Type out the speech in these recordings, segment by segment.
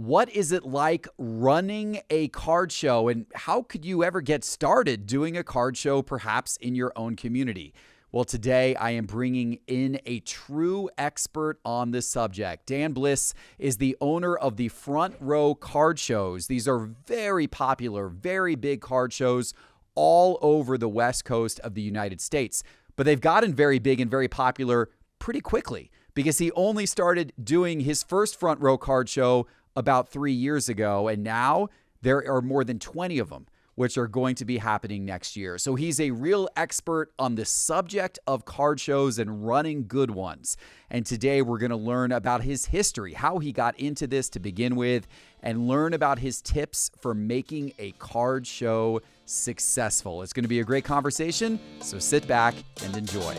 What is it like running a card show, and how could you ever get started doing a card show perhaps in your own community? Well, today I am bringing in a true expert on this subject. Dan Bliss is the owner of the Front Row Card Shows. These are very popular, very big card shows all over the West Coast of the United States. But they've gotten very big and very popular pretty quickly because he only started doing his first Front Row Card Show about 3 years ago, and now there are more than 20 of them, which are going to be happening next year. So he's a real expert on the subject of card shows and running good ones. And today we're going to learn about his history, how he got into this to begin with, and learn about his tips for making a card show successful. It's going to be a great conversation, so sit back and enjoy.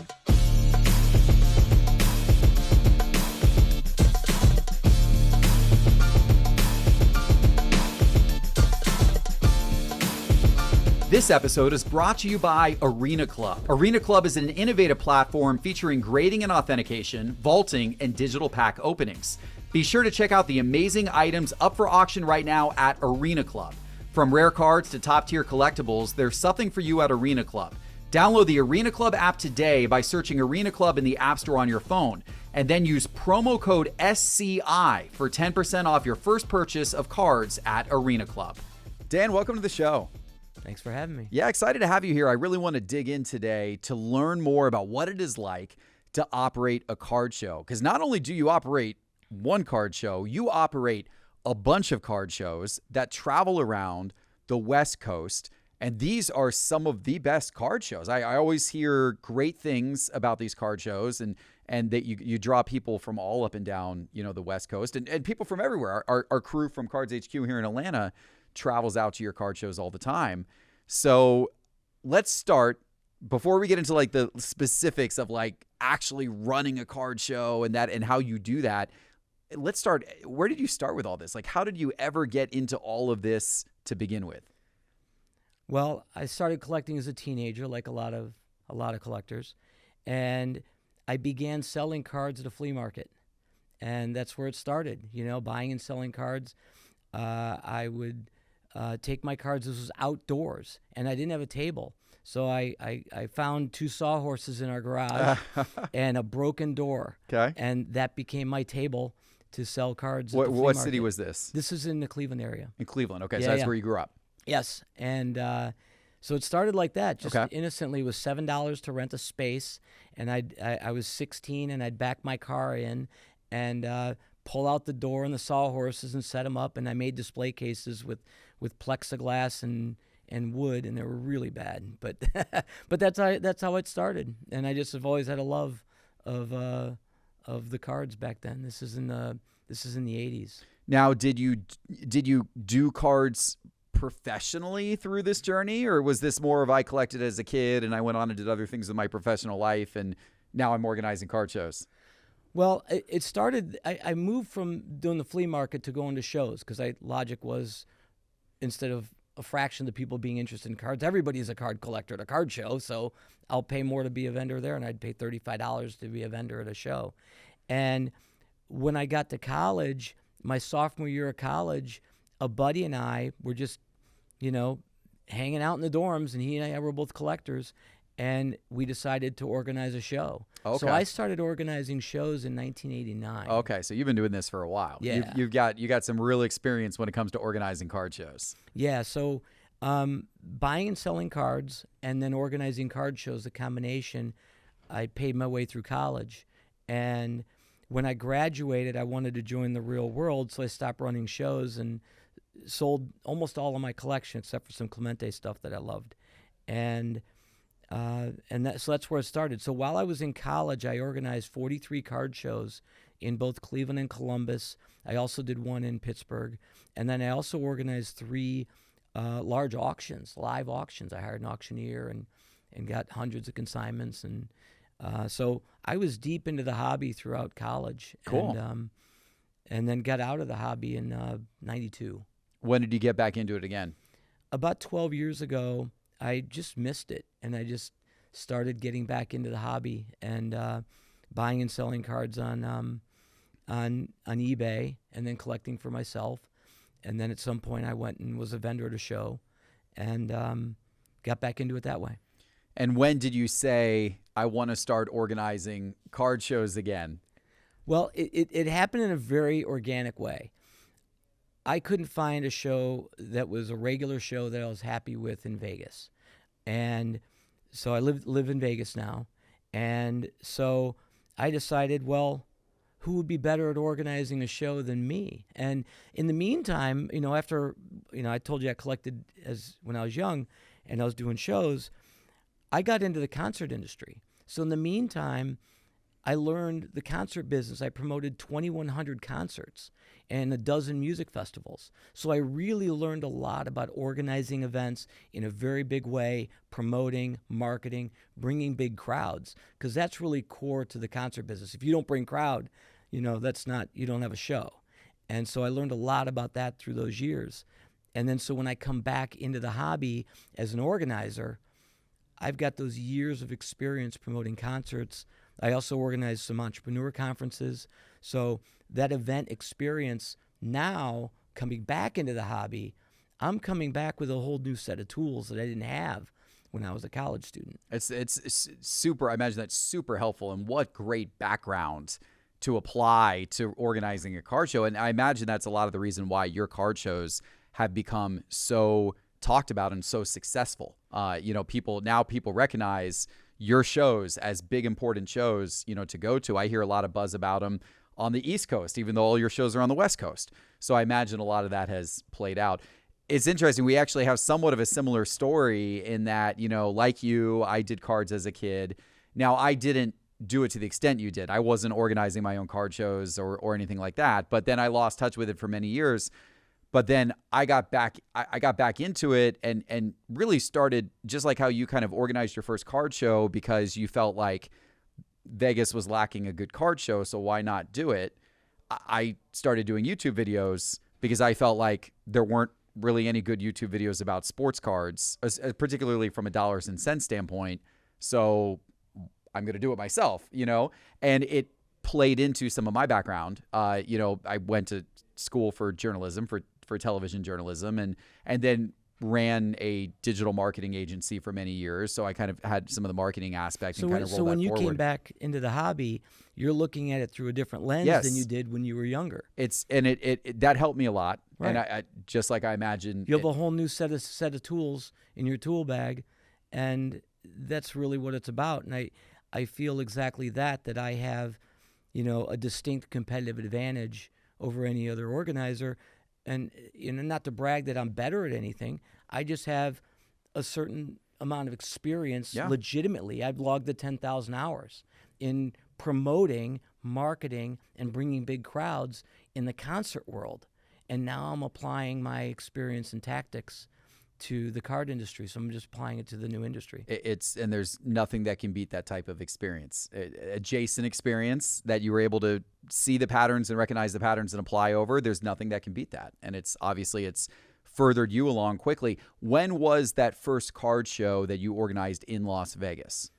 This episode is brought to you by Arena Club. Arena Club is an innovative platform featuring grading and authentication, vaulting, and digital pack openings. Be sure to check out the amazing items up for auction right now at Arena Club. From rare cards to top-tier collectibles, there's something for you at Arena Club. Download the Arena Club app today by searching Arena Club in the App Store on your phone, and then use promo code SCI for 10% off your first purchase of cards at Arena Club. Dan, welcome to the show. Thanks for having me. Yeah, excited to have you here. I really want to dig in today to learn more about what it is like to operate a card show. Because not only do you operate one card show, you operate a bunch of card shows that travel around the West Coast. And these are some of the best card shows. I always hear great things about these card shows, and that you draw people from all up and down, the West Coast, and people from everywhere. Our crew from Cards HQ here in Atlanta travels out to your card shows all the time. So let's start, before we get into like the specifics of like actually running a card show and how you do that. Let's start. Where did you start with all this? Like, how did you ever get into all of this to begin with? Well, I started collecting as a teenager, like a lot of collectors, and I began selling cards at a flea market, and that's where it started. Buying and selling cards. I would take my cards. This was outdoors, and I didn't have a table. So I found two sawhorses in our garage and a broken door. Okay. And that became my table to sell cards. What city was this? This is in the Cleveland area. In Cleveland. Okay. So that's where you grew up. Yes. And so it started like that. Just innocently. It was $7 to rent a space. And I was 16, and I'd back my car in and pull out the door and the sawhorses and set them up. And I made display cases with plexiglass and wood, and they were really bad. But but that's how it started. And I just have always had a love of the cards back then. This is in the 80s. Now, did you do cards professionally through this journey, or was this more of I collected as a kid and I went on and did other things in my professional life, and now I'm organizing card shows? Well, it started, I moved from doing the flea market to going to shows because logic was, instead of a fraction of the people being interested in cards, everybody is a card collector at a card show, so I'll pay more to be a vendor there, and I'd pay $35 to be a vendor at a show. And when I got to college, my sophomore year of college, a buddy and I were just, hanging out in the dorms, and he and I were both collectors, and we decided to organize a show. Okay. So I started organizing shows in 1989. Okay, so you've been doing this for a while. Yeah. You got some real experience when it comes to organizing card shows. Yeah, so buying and selling cards and then organizing card shows, the combination, I paid my way through college. And when I graduated, I wanted to join the real world, so I stopped running shows and sold almost all of my collection except for some Clemente stuff that I loved. So that's where it started. So while I was in college, I organized 43 card shows in both Cleveland and Columbus. I also did one in Pittsburgh. And then I also organized 3 large auctions, live auctions. I hired an auctioneer and got hundreds of consignments. And so I was deep into the hobby throughout college. Cool. And then got out of the hobby in 92. When did you get back into it again? About 12 years ago. I just missed it, and I just started getting back into the hobby and buying and selling cards on on eBay and then collecting for myself. And then at some point I went and was a vendor at a show and got back into it that way. And when did you say, I want to start organizing card shows again? Well, it happened in a very organic way. I couldn't find a show that was a regular show that I was happy with in Vegas. And so I live in Vegas now. And so I decided, well, who would be better at organizing a show than me? And in the meantime, after, I told you I collected when I was young and I was doing shows, I got into the concert industry. So in the meantime, I learned the concert business. I promoted 2,100 concerts and a dozen music festivals. So I really learned a lot about organizing events in a very big way, promoting, marketing, bringing big crowds, because that's really core to the concert business. If you don't bring crowd, you don't have a show. And so I learned a lot about that through those years. And then so when I come back into the hobby as an organizer, I've got those years of experience promoting concerts. I also organized some entrepreneur conferences. So that event experience now, coming back into the hobby, I'm coming back with a whole new set of tools that I didn't have when I was a college student. It's super, I imagine that's super helpful, and what great background to apply to organizing a card show. And I imagine that's a lot of the reason why your card shows have become so talked about and so successful. People recognize your shows as big, important shows, to go to. I hear a lot of buzz about them on the East Coast, even though all your shows are on the West Coast. So I imagine a lot of that has played out. It's interesting. We actually have somewhat of a similar story in that, like you, I did cards as a kid. Now, I didn't do it to the extent you did. I wasn't organizing my own card shows or anything like that. But then I lost touch with it for many years. But then I got back into it and really started just like how you kind of organized your first card show because you felt like Vegas was lacking a good card show, so why not do it? I started doing YouTube videos because I felt like there weren't really any good YouTube videos about sports cards, particularly from a dollars and cents standpoint. So I'm going to do it myself, and it played into some of my background. I went to school for journalism, for television journalism, and then ran a digital marketing agency for many years. So I kind of had some of the marketing aspect and kind of rolled that forward. So when you came back into the hobby, you're looking at it through a different lens than you did when you were younger. It that helped me a lot. Right. And I just like I imagine you have a whole new set of tools in your tool bag, and that's really what it's about. And I feel exactly that I have, a distinct competitive advantage over any other organizer. And not to brag that I'm better at anything, I just have a certain amount of experience. Legitimately. I've logged the 10,000 hours in promoting, marketing, and bringing big crowds in the concert world. And now I'm applying my experience and tactics to the card industry. So I'm just applying it to the new industry. And there's nothing that can beat that type of experience. Adjacent experience that you were able to see the patterns and recognize the patterns and apply over. There's nothing that can beat that. And it's furthered you along quickly. When was that first card show that you organized in Las Vegas?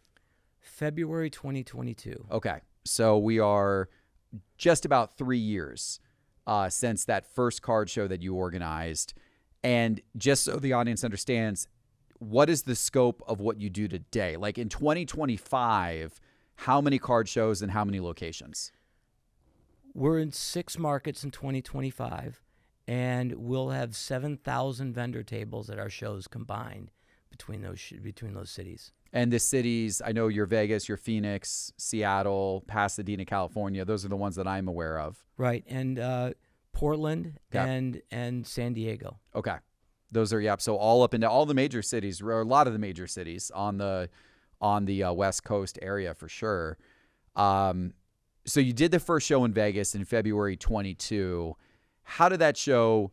February 2022. Okay. So we are just about 3 years since that first card show that you organized. And just so the audience understands, what is the scope of what you do today? Like in 2025, how many card shows and how many locations? We're in 6 markets in 2025, and we'll have 7,000 vendor tables at our shows combined between those cities. And the cities, I know you're Vegas, you're Phoenix, Seattle, Pasadena, California. Those are the ones that I'm aware of. Right, and Portland and San Diego. Okay. Those are, so all up into all the major cities, or a lot of the major cities on the West Coast area for sure. So you did the first show in Vegas in February 22. How did that show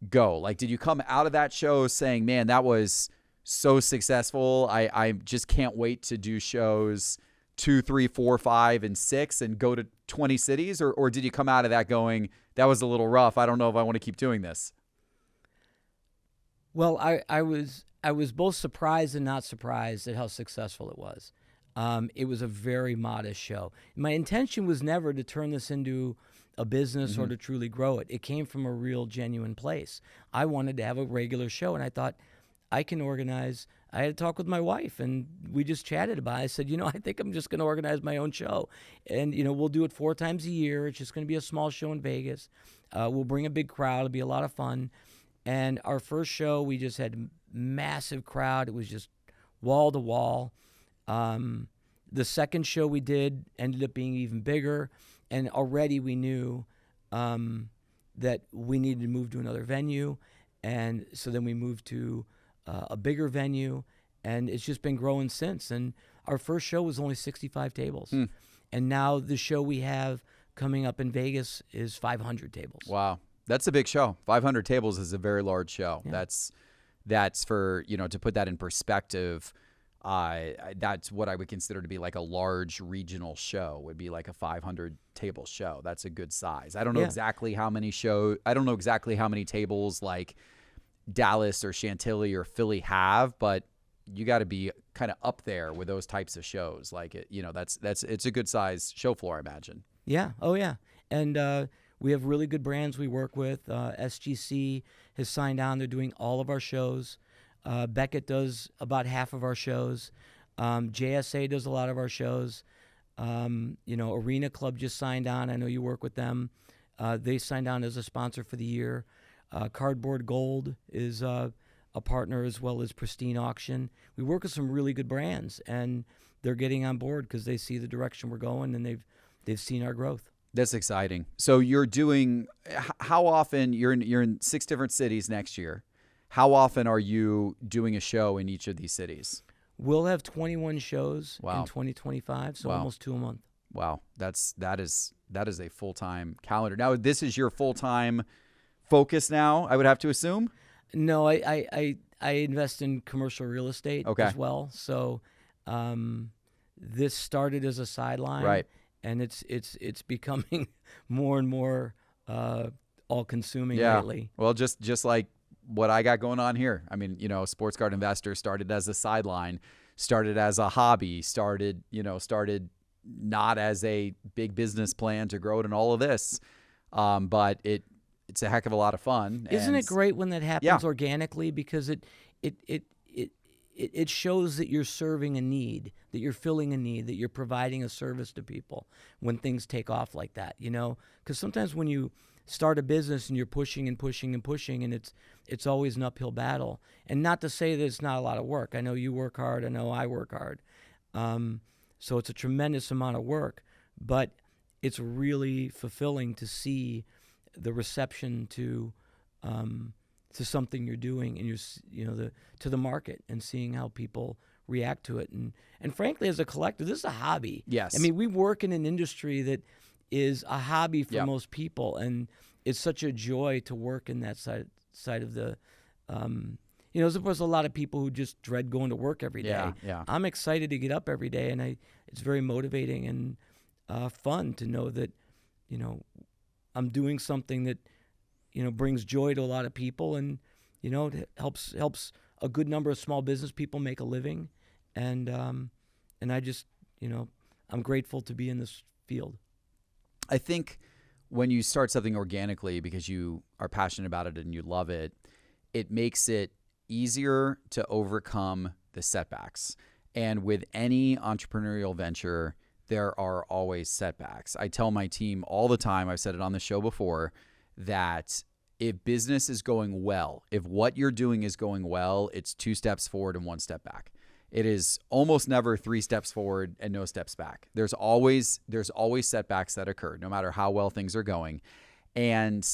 go? Like, did you come out of that show saying, man, that was so successful, I just can't wait to do shows 2, 3, 4, 5, and 6 and go to 20 cities? Or did you come out of that going, that was a little rough, I don't know if I want to keep doing this? Well, I was both surprised and not surprised at how successful it was. It was a very modest show. My intention was never to turn this into a business or to truly grow it. It came from a real, genuine place. I wanted to have a regular show, and I thought, I can organize. I had a talk with my wife, and we just chatted about it. I said, I think I'm just going to organize my own show. And, we'll do it 4 times a year. It's just going to be a small show in Vegas. We'll bring a big crowd. It'll be a lot of fun. And our first show, we just had a massive crowd. It was just wall to wall. The second show we did ended up being even bigger. And already we knew that we needed to move to another venue. And so then we moved to a bigger venue, and it's just been growing since. And our first show was only 65 tables. And now the show we have coming up in Vegas is 500 tables. Wow. That's a big show. 500 tables is a very large show. Yeah. That's for, to put that in perspective, that's what I would consider to be like a large regional show, would be like a 500 table show. That's a good size. I don't know exactly how many tables like Dallas or Chantilly or Philly have, but you got to be kind of up there with those types of shows. Like it's a good size show floor, I imagine. Yeah. Oh yeah. And we have really good brands we work with. SGC has signed on. They're doing all of our shows. Beckett does about half of our shows. JSA does a lot of our shows. Arena Club just signed on. I know you work with them. They signed on as a sponsor for the year. Cardboard Gold is a partner, as well as Pristine Auction. We work with some really good brands, and they're getting on board because they see the direction we're going, and they've seen our growth. That's exciting. So you're doing, how often, you're in 6 different cities next year. How often are you doing a show in each of these cities? We'll have 21 shows Wow. in 2025, so Wow. almost 2 a month. Wow. That is a full-time calendar. Now, this is your full-time focus now, I would have to assume? No, I invest in commercial real estate as well. So this started as a sideline, right? And it's becoming more and more all-consuming lately. Well, just like what I got going on here. I mean, Sports Card Investor started as a sideline, started as a hobby, started not as a big business plan to grow it and all of this, but it's a heck of a lot of fun. Isn't it great when that happens organically? Because it shows that you're serving a need, that you're filling a need, that you're providing a service to people when things take off like that, Because sometimes when you start a business and you're pushing and pushing and pushing, and it's always an uphill battle. And not to say that it's not a lot of work. I know you work hard. I know I work hard. So it's a tremendous amount of work, but it's really fulfilling to see the reception to something you're doing, and to the market, and seeing how people react to it. And frankly, as a collector, this is a hobby. Yes. I mean, we work in an industry that is a hobby for most people, and it's such a joy to work in that side of the. There's a lot of people who just dread going to work every day. Yeah. I'm excited to get up every day, and it's very motivating and fun to know that, I'm doing something that, brings joy to a lot of people, and, it helps a good number of small business people make a living. And I just, I'm grateful to be in this field. I think when you start something organically because you are passionate about it and you love it, it makes it easier to overcome the setbacks. And with any entrepreneurial venture, there are always setbacks. I tell my team all the time, I've said it on the show before, that if business is going well, if what you're doing is going well, it's 2 steps forward and 1 step back. It is almost never 3 steps forward and no steps back. There's always setbacks that occur, no matter how well things are going. And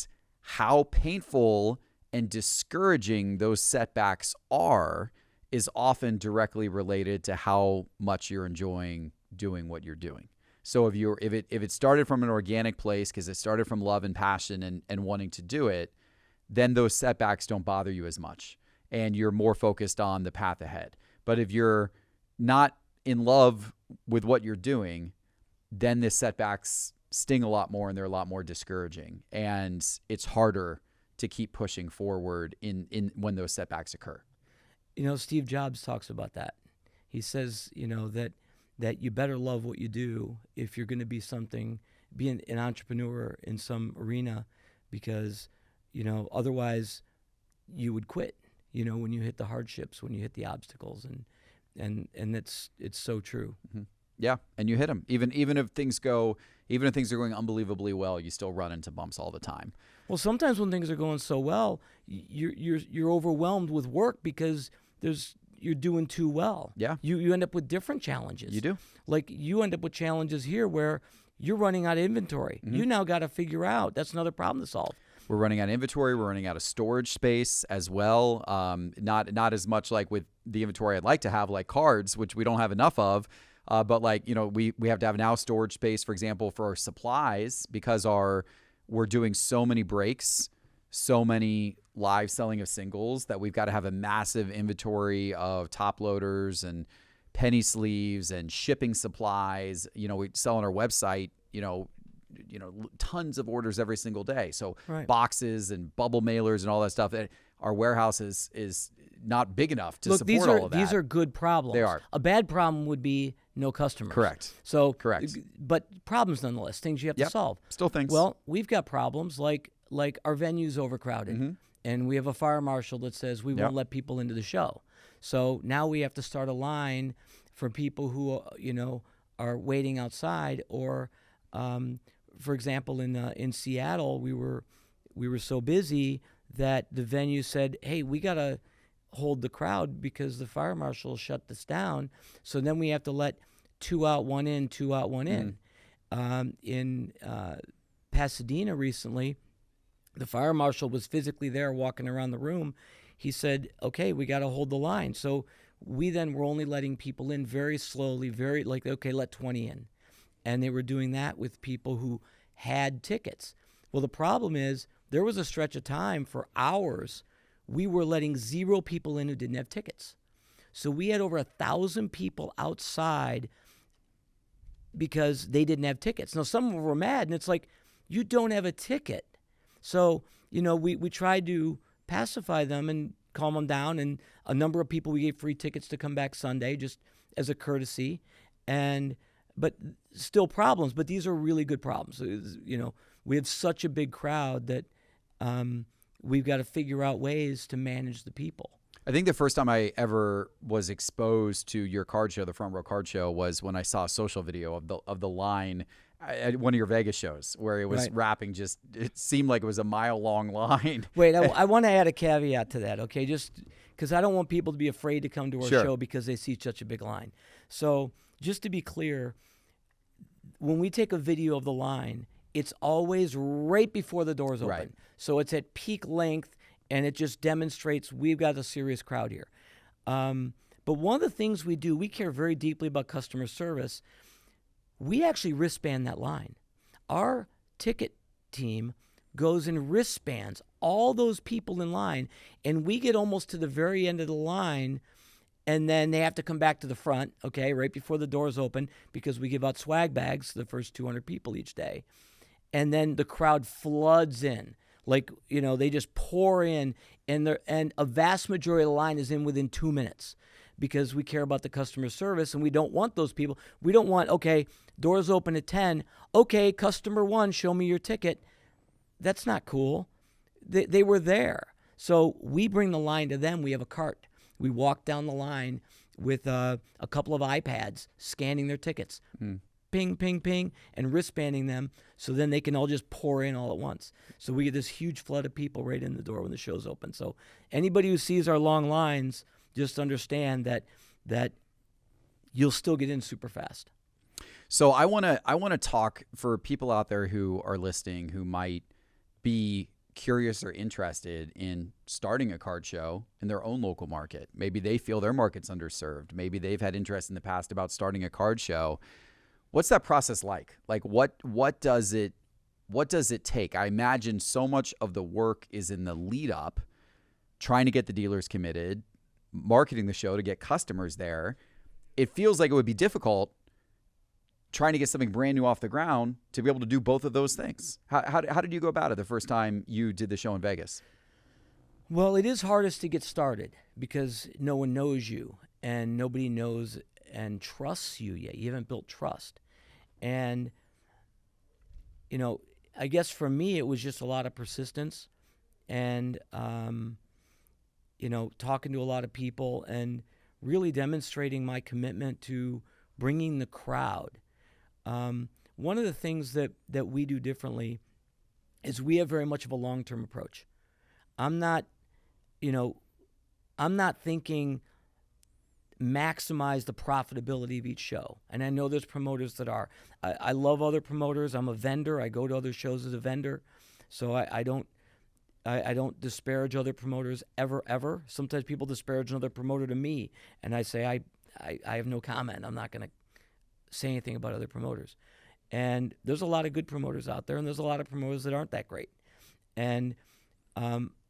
how painful and discouraging those setbacks are is often directly related to how much you're enjoying doing what you're doing. So if it started from an organic place because it started from love and passion and wanting to do it, then those setbacks don't bother you as much, and you're more focused on the path ahead. But if you're not in love with what you're doing, then the setbacks sting a lot more, and they're a lot more discouraging, and it's harder to keep pushing forward in when those setbacks occur. Steve Jobs talks about that. He says, that you better love what you do if you're going to be something be an entrepreneur in some arena, because, otherwise you would quit, when you hit the hardships, when you hit the obstacles, and it's so true. Mm-hmm. Yeah, and you hit them. Even if things are going unbelievably well, you still run into bumps all the time. Well, sometimes when things are going so well, you're overwhelmed with work because you're doing too well. Yeah. You end up with different challenges. You do. Like, you end up with challenges here where you're running out of inventory. Mm-hmm. You now got to figure out, that's another problem to solve. We're running out of inventory. We're running out of storage space as well. Not as much like with the inventory I'd like to have, like cards, which we don't have enough of. But we have to have now storage space, for example, for our supplies, because we're doing so many breaks, so many live selling of singles, that we've got to have a massive inventory of top loaders and penny sleeves and shipping supplies. We sell on our website, tons of orders every single day. So Right. boxes and bubble mailers and all that stuff. Our warehouse is not big enough to support all of that. These are good problems. They are. A bad problem would be no customers. Correct. So Correct. But problems nonetheless, things you have to solve. Still things. Well, we've got problems like our venue's overcrowded, Mm-hmm. and we have a fire marshal that says we won't let people into the show. So now we have to start a line for people who are waiting outside. Or, for example, in Seattle, we were so busy that the venue said, "Hey, we gotta hold the crowd because the fire marshal shut this down." So then we have to let 2 out, 1 in, 2 out, 1 in. In Pasadena recently, the fire marshal was physically there walking around the room. He said, "Okay, we got to hold the line." So we then were only letting people in very slowly, let 20 in. And they were doing that with people who had tickets. Well, the problem is there was a stretch of time for hours we were letting 0 people in who didn't have tickets. So we had over 1,000 people outside because they didn't have tickets. Now, some of them were mad, and it's like, you don't have a ticket. So, we tried to pacify them and calm them down, and a number of people we gave free tickets to come back Sunday just as a courtesy. But still problems, but these are really good problems. We have such a big crowd that we've got to figure out ways to manage the people. I think the first time I ever was exposed to your card show, the Front Row Card Show, was when I saw a social video of the line at one of your Vegas shows, where it was Right. wrapping. It seemed like it was a mile-long line. Wait, I want to add a caveat to that, okay? Just because I don't want people to be afraid to come to our Sure. show because they see such a big line. So just to be clear, when we take a video of the line, it's always right before the doors open. Right. So it's at peak length, and it just demonstrates we've got a serious crowd here. But one of the things we do, we care very deeply about customer service. We actually wristband that line. Our ticket team goes and wristbands all those people in line, and we get almost to the very end of the line, and then they have to come back to the front, okay, right before the doors open, because we give out swag bags to the first 200 people each day. And then the crowd floods in. They just pour in, and a vast majority of the line is in within 2 minutes, because we care about the customer service, and we don't want those people. We don't want, okay, doors open at 10. Okay, customer 1, show me your ticket. That's not cool. They were there. So we bring the line to them. We have a cart. We walk down the line with a couple of iPads scanning their tickets. Ping, ping, ping, and wristbanding them, so then they can all just pour in all at once. So we get this huge flood of people right in the door when the show's open. So anybody who sees our long lines, just understand that you'll still get in super fast. So I want to talk for people out there who are listening, who might be curious or interested in starting a card show in their own local market. Maybe they feel their market's underserved. Maybe they've had interest in the past about starting a card show. What's that process like? Like what does it take? I imagine so much of the work is in the lead up, trying to get the dealers committed, marketing the show to get customers there. It feels like it would be difficult trying to get something brand new off the ground to be able to do both of those things. How did you go about it the first time you did the show in Vegas? Well, it is hardest to get started because no one knows you, and nobody knows and trusts you yet. You haven't built trust. And I guess for me it was just a lot of persistence and talking to a lot of people and really demonstrating my commitment to bringing the crowd. One of the things that we do differently is we have very much of a long-term approach. I'm not thinking maximize the profitability of each show. And I know there's promoters that are. I love other promoters. I'm a vendor. I go to other shows as a vendor. So I don't disparage other promoters ever. Sometimes people disparage another promoter to me, and I say I have no comment. I'm not going to say anything about other promoters. And there's a lot of good promoters out there, and there's a lot of promoters that aren't that great. And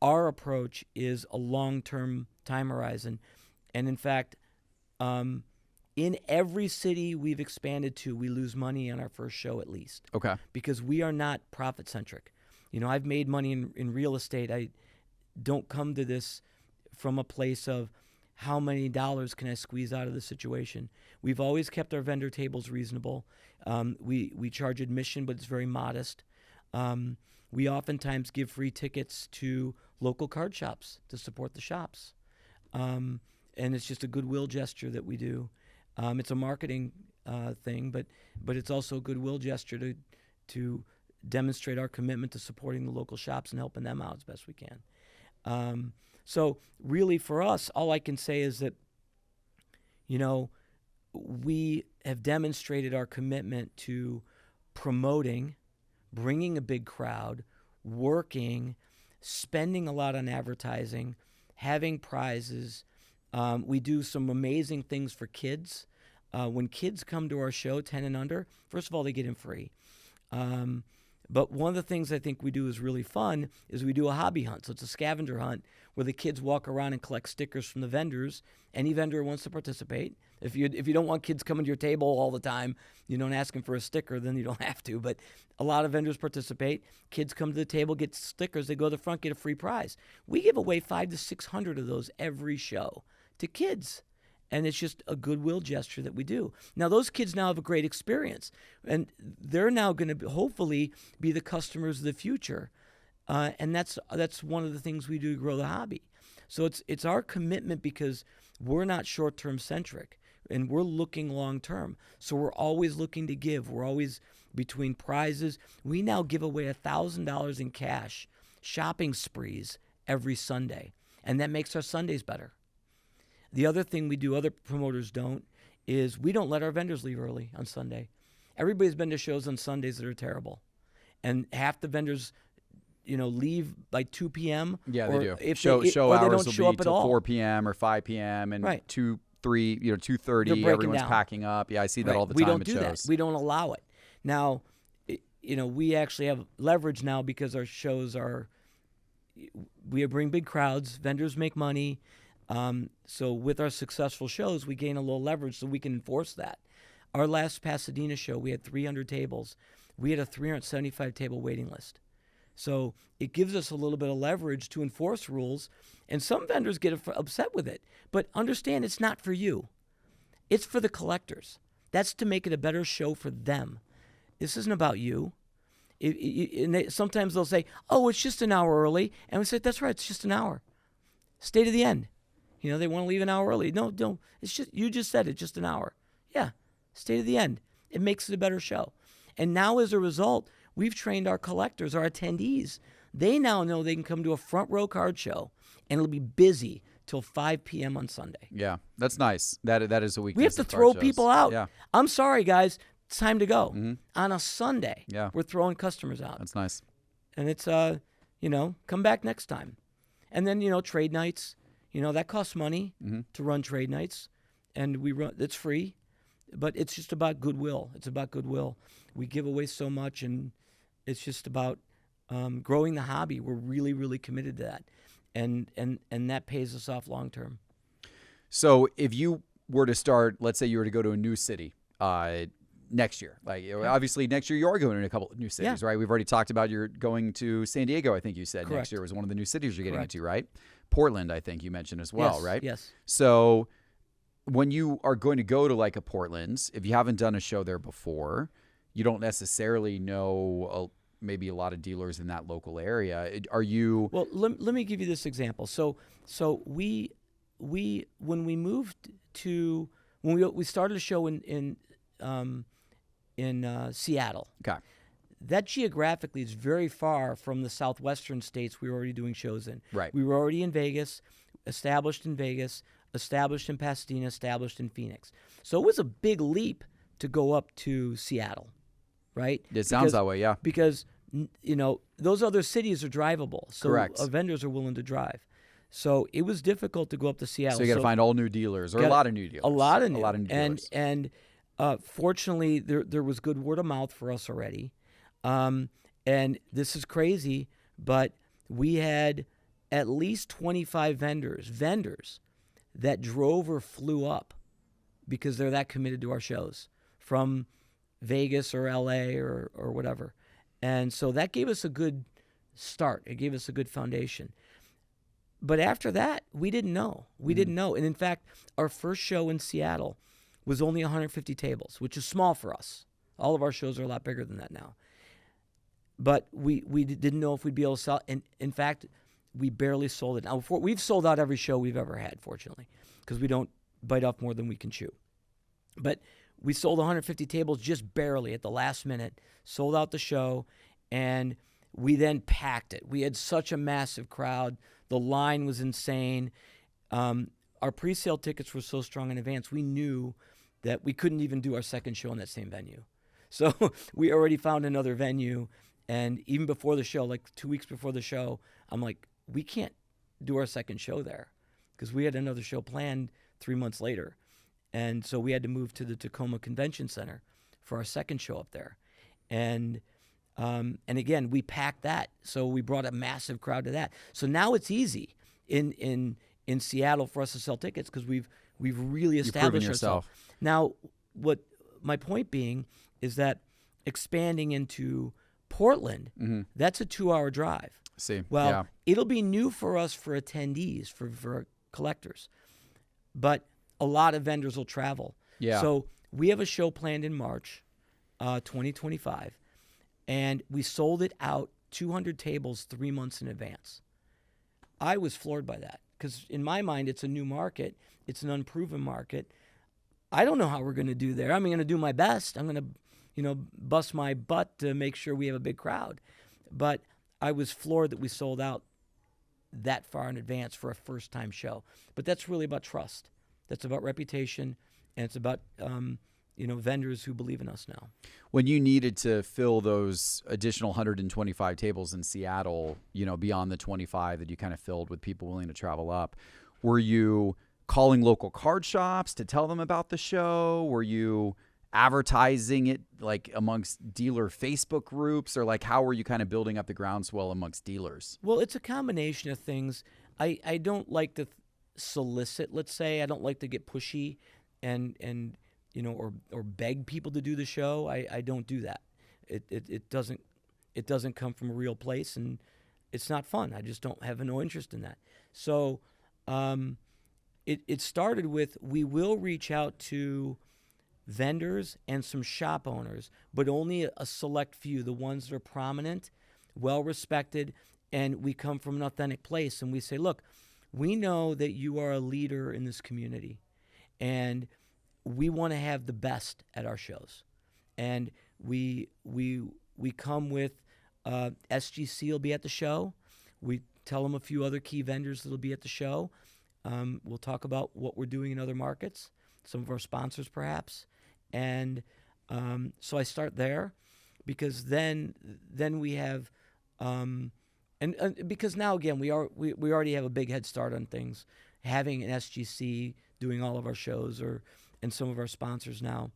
our approach is a long-term time horizon. And in fact, in every city we've expanded to, we lose money on our first show at least. Okay. Because we are not profit-centric. I've made money in real estate. I don't come to this from a place of how many dollars can I squeeze out of the situation. We've always kept our vendor tables reasonable. We charge admission, but it's very modest. We oftentimes give free tickets to local card shops to support the shops. And it's just a goodwill gesture that we do. It's a marketing thing, but it's also a goodwill gesture to demonstrate our commitment to supporting the local shops and helping them out as best we can. So really for us, all I can say is that, we have demonstrated our commitment to promoting, bringing a big crowd, working, spending a lot on advertising, having prizes. We do some amazing things for kids. When kids come to our show, 10 and under, first of all, they get in free. But one of the things I think we do is really fun is we do a hobby hunt. So it's a scavenger hunt where the kids walk around and collect stickers from the vendors. Any vendor wants to participate. If you don't want kids coming to your table all the time, don't ask them for a sticker, then you don't have to. But a lot of vendors participate. Kids come to the table, get stickers. They go to the front, get a free prize. We give away 500 to 600 of those every show to kids. And it's just a goodwill gesture that we do. Now, those kids now have a great experience, and they're now going to hopefully be the customers of the future. And that's one of the things we do to grow the hobby. So it's our commitment because we're not short-term centric, and we're looking long-term. So we're always looking to give. We're always between prizes. We now give away $1,000 in cash, shopping sprees every Sunday, and that makes our Sundays better. The other thing we do, other promoters don't, is we don't let our vendors leave early on Sunday. Everybody's been to shows on Sundays that are terrible. And half the vendors, leave by 2 p.m. Yeah, or they do. If show they hours don't will show be up at till all. 4 p.m. or 5 p.m. and Right. 2, 3, 2:30, breaking everyone's down. packing up. Yeah, I see that Right. all the We time don't at do shows. that. We don't allow it. Now, we actually have leverage now because our shows we bring big crowds. Vendors make money. So with our successful shows, we gain a little leverage so we can enforce that. Our last Pasadena show, we had 300 tables. We had a 375 table waiting list. So it gives us a little bit of leverage to enforce rules, and some vendors get upset with it. But understand, it's not for you. It's for the collectors. That's to make it a better show for them. This isn't about you. Sometimes they'll say, oh, it's just an hour early. And we say, that's right, it's just an hour. Stay to the end. They want to leave an hour early. No, don't. It's just, you just said it's just an hour. Yeah, stay to the end. It makes it a better show. And now as a result, we've trained our collectors, our attendees. They now know they can come to a front row card show and it'll be busy till 5 p.m. on Sunday. Yeah, that's nice. That is a weakness. We have to of throw card shows. people out. Yeah, I'm sorry, guys. It's time to go. Mm-hmm. On a Sunday, Yeah. we're throwing customers out. That's nice. And it's, come back next time. And then, trade nights. That costs money to run trade nights, and it's free, but it's just about goodwill. It's about goodwill. We give away so much, and it's just about growing the hobby. We're really, really committed to that, and that pays us off long term. So if you were to start, let's say you were to go to a new city next year, obviously next year you are going to a couple of new cities, right? We've already talked about you're going to San Diego, I think you said. Correct. Next year was one of the new cities you're getting Correct. into, right? Portland, I think you mentioned as well, Yes, right? yes. So when you are going to go to like a Portland, if you haven't done a show there before, you don't necessarily know maybe a lot of dealers in that local area. Are you? Well, let me give you this example. So we when we moved to when we started a show in Seattle. Okay. That geographically is very far from the southwestern states we were already doing shows in. Right. We were already in Vegas, established in Pasadena, established in Phoenix. So it was a big leap to go up to Seattle, right? It sounds that way, yeah. Because, those other cities are drivable. So Correct. Vendors are willing to drive. So it was difficult to go up to Seattle. So you got to find all new dealers, or a lot of new dealers. A lot of new dealers. And fortunately, there was good word of mouth for us already. And this is crazy, but we had at least 25 vendors that drove or flew up because they're that committed to our shows from Vegas or LA or whatever. And so that gave us a good start. It gave us a good foundation. But after that, we didn't know. We didn't know. And in fact, our first show in Seattle was only 150 tables, which is small for us. All of our shows are a lot bigger than that now. But we didn't know if we'd be able to sell. And in fact, we barely sold it. Now, we've sold out every show we've ever had, fortunately, because we don't bite off more than we can chew. But we sold 150 tables just barely at the last minute, sold out the show, and we then packed it. We had such a massive crowd. The line was insane. Our pre-sale tickets were so strong in advance, we knew that we couldn't even do our second show in that same venue. So we already found another venue. And even before the show, like 2 weeks before the show, I'm like, we can't do our second show there because we had another show planned 3 months later. And so we had to move to the Tacoma Convention Center for our second show up there. And again, we packed that. So we brought a massive crowd to that. So now it's easy in Seattle for us to sell tickets because we've really established ourselves. Now, what my point being is that expanding into Portland, that's a 2-hour drive. See, well, it'll be new for us for attendees, for collectors, but a lot of vendors will travel. Yeah. So we have a show planned in March 2025, and we sold it out 200 tables 3 months in advance. I was floored by that because in my mind, it's a new market. It's an unproven market. I don't know how we're going to do there. I'm going to do my best. I'm going to bust my butt to make sure we have a big crowd. But I was floored that we sold out that far in advance for a first-time show. But that's really about trust. That's about reputation, and it's about vendors who believe in us now. When you needed to fill those additional 125 tables in Seattle, beyond the 25 that you kind of filled with people willing to travel up, were you calling local card shops to tell them about the show? Were you advertising it like amongst dealer Facebook groups, or like how were you kind of building up the groundswell amongst dealers? Well, it's a combination of things. I don't like to solicit, let's say. I don't like to get pushy and or beg people to do the show. I don't do that. It doesn't come from a real place, and it's not fun. I just don't have no interest in that. So it started with, we will reach out to vendors and some shop owners, but only a select few, the ones that are prominent, well-respected, and we come from an authentic place, and we say, look, we know that you are a leader in this community, and we want to have the best at our shows. And we come with SGC will be at the show. We tell them a few other key vendors that will be at the show. We'll talk about what we're doing in other markets, some of our sponsors perhaps. And so I start there because then we have and because now again we already have a big head start on things, having an SGC doing all of our shows and some of our sponsors now,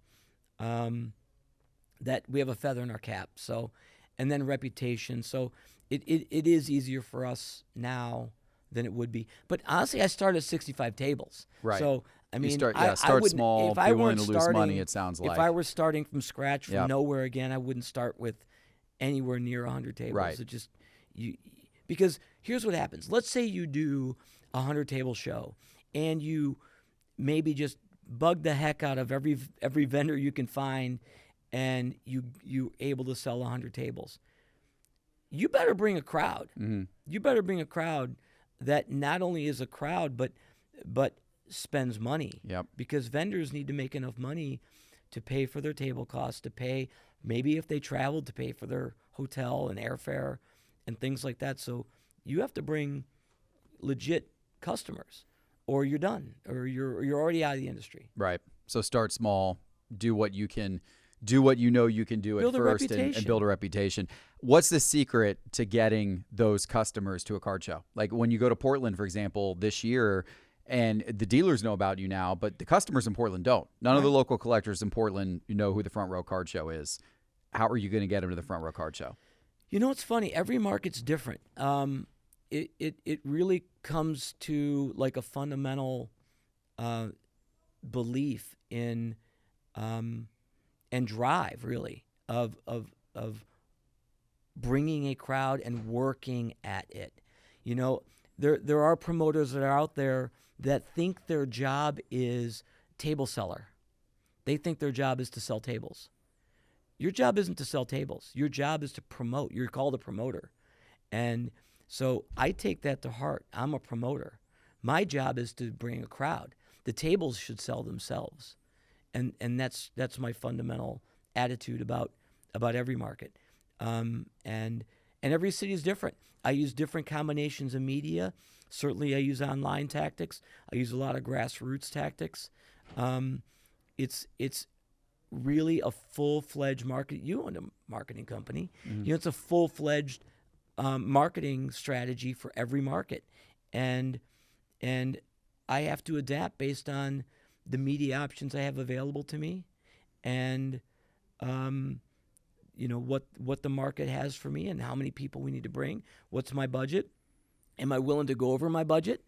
that we have a feather in our cap. So, and then reputation. So it is easier for us now than it would be. But honestly, I started at 65 tables. Right. So I mean, start I small. If be I willing weren't to lose starting, money, it sounds like. If I were starting from scratch, from nowhere again, I wouldn't start with anywhere near 100 tables. Right. It just because here's what happens. Let's say you do a 100-table show, and you maybe just bug the heck out of every vendor you can find, and you able to sell 100 tables, you better bring a crowd. You better bring a crowd that not only is a crowd, but spends money. Yep. Because vendors need to make enough money to pay for their table costs, to pay, maybe if they traveled, to pay for their hotel and airfare and things like that. So you have to bring legit customers, or you're done, or you're already out of the industry. Right. So start small, do what you can, do what you know you can do at first, and build a reputation. What's the secret to getting those customers to a card show? Like when you go to Portland, for example, this year, and the dealers know about you now, but the customers in Portland don't. None of the local collectors in Portland know who the Front Row Card Show is. How are you going to get them to the Front Row Card Show? You know, it's funny. Every market's different. It really comes to like a fundamental belief in and drive, really, of bringing a crowd and working at it. You know, there are promoters that are out there that think their job is table seller. They think their job is to sell tables. Your job isn't to sell tables. Your job is to promote. You're called a promoter. And so I take that to heart. I'm a promoter. My job is to bring a crowd. The tables should sell themselves. And that's my fundamental attitude about every market. And every city is different. I use different combinations of media. Certainly I use online tactics. I use a lot of grassroots tactics. It's really a full-fledged market. You own a marketing company. You know, it's a full-fledged marketing strategy for every market. And I have to adapt based on the media options I have available to me, and you know, what the market has for me and how many people we need to bring. What's my budget? Am I willing to go over my budget?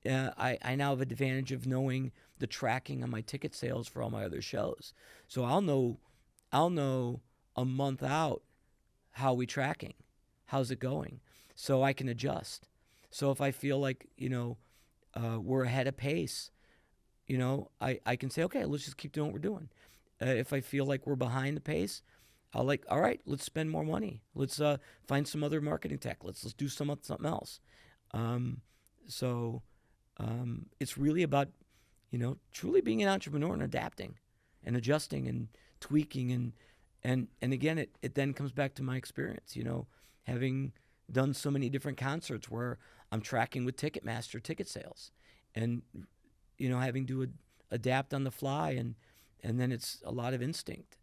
I now have an advantage of knowing the tracking on my ticket sales for all my other shows. So I'll know a month out how we tracking, how's it going, so I can adjust. So if I feel like, you know, we're ahead of pace, you know, I can say, okay, let's just keep doing what we're doing. If I feel like we're behind the pace, I'll like, all right, let's spend more money. Let's find some other marketing tech. Let's do something else. It's really about, you know, truly being an entrepreneur and adapting and adjusting and tweaking. And again, it then comes back to my experience, you know, having done so many different concerts where I'm tracking with Ticketmaster ticket sales, and, you know, having to adapt on the fly, and then it's a lot of instinct.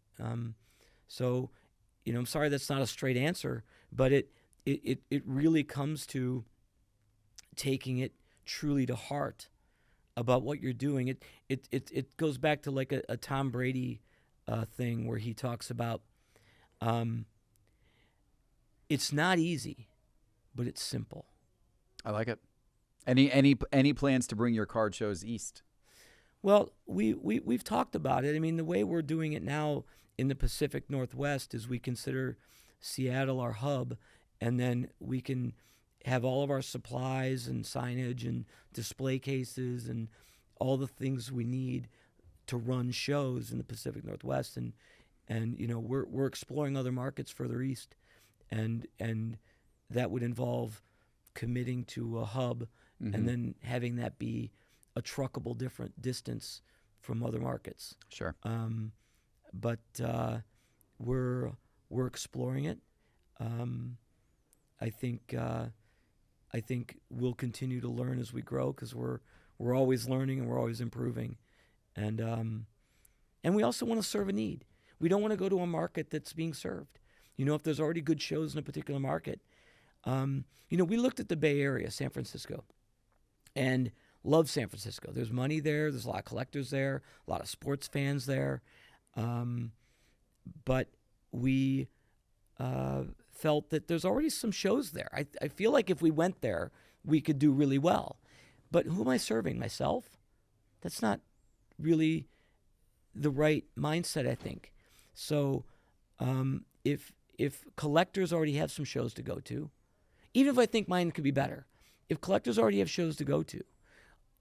So, you know, I'm sorry that's not a straight answer, but it really comes to taking it truly to heart about what you're doing. It goes back to like a Tom Brady thing where he talks about it's not easy, but it's simple. I like it. Any plans to bring your card shows east? Well, we've talked about it. I mean, the way we're doing it now in the Pacific Northwest is we consider Seattle our hub, and then we can have all of our supplies and signage and display cases and all the things we need to run shows in the Pacific Northwest. And you know, we're exploring other markets further east, and that would involve committing to a hub, and then having that be a truckable different distance from other markets. Sure. But we're exploring it. I think we'll continue to learn as we grow, because we're always learning and we're always improving, and we also want to serve a need. We don't want to go to a market that's being served. You know, if there's already good shows in a particular market, you know, we looked at the Bay Area, San Francisco, and love San Francisco. There's money there. There's a lot of collectors there, a lot of sports fans there. But we felt that there's already some shows there. I feel like if we went there, we could do really well. But who am I serving? Myself? That's not really the right mindset, I think. So if collectors already have some shows to go to, even if I think mine could be better, if collectors already have shows to go to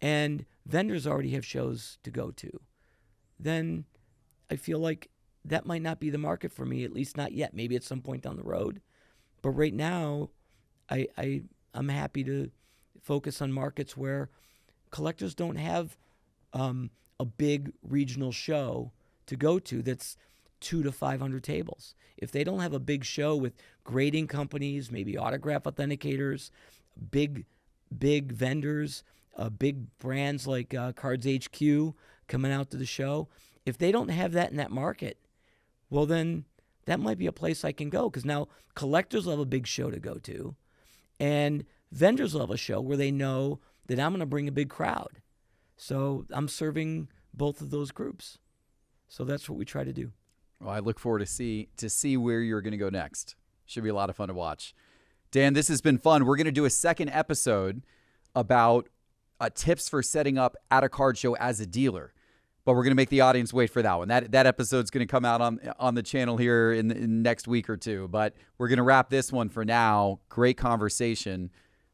and vendors already have shows to go to, then I feel like that might not be the market for me, at least not yet. Maybe at some point down the road. But right now, I'm happy to focus on markets where collectors don't have a big regional show to go to that's 200 to 500 tables. If they don't have a big show with grading companies, maybe autograph authenticators, big vendors, big brands like Cards HQ coming out to the show, if they don't have that in that market, well, then that might be a place I can go, because now collectors will have a big show to go to, and vendors will have a show where they know that I'm going to bring a big crowd. So I'm serving both of those groups. So that's what we try to do. Well, I look forward to see where you're going to go next. Should be a lot of fun to watch. Dan, this has been fun. We're going to do a second episode about tips for setting up at a card show as a dealer. But we're going to make the audience wait for that one. That episode's going to come out on the channel here in next week or two. But we're going to wrap this one for now. Great conversation.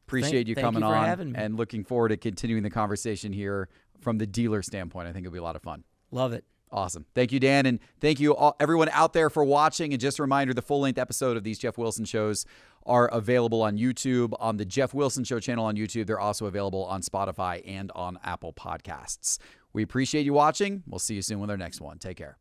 Appreciate you coming on. Having me. And looking forward to continuing the conversation here from the dealer standpoint. I think it'll be a lot of fun. Love it. Awesome. Thank you, Dan. And thank you everyone out there for watching. And just a reminder, the full-length episode of these Geoff Wilson shows are available on YouTube, on the Geoff Wilson Show channel on YouTube. They're also available on Spotify and on Apple Podcasts. We appreciate you watching. We'll see you soon with our next one. Take care.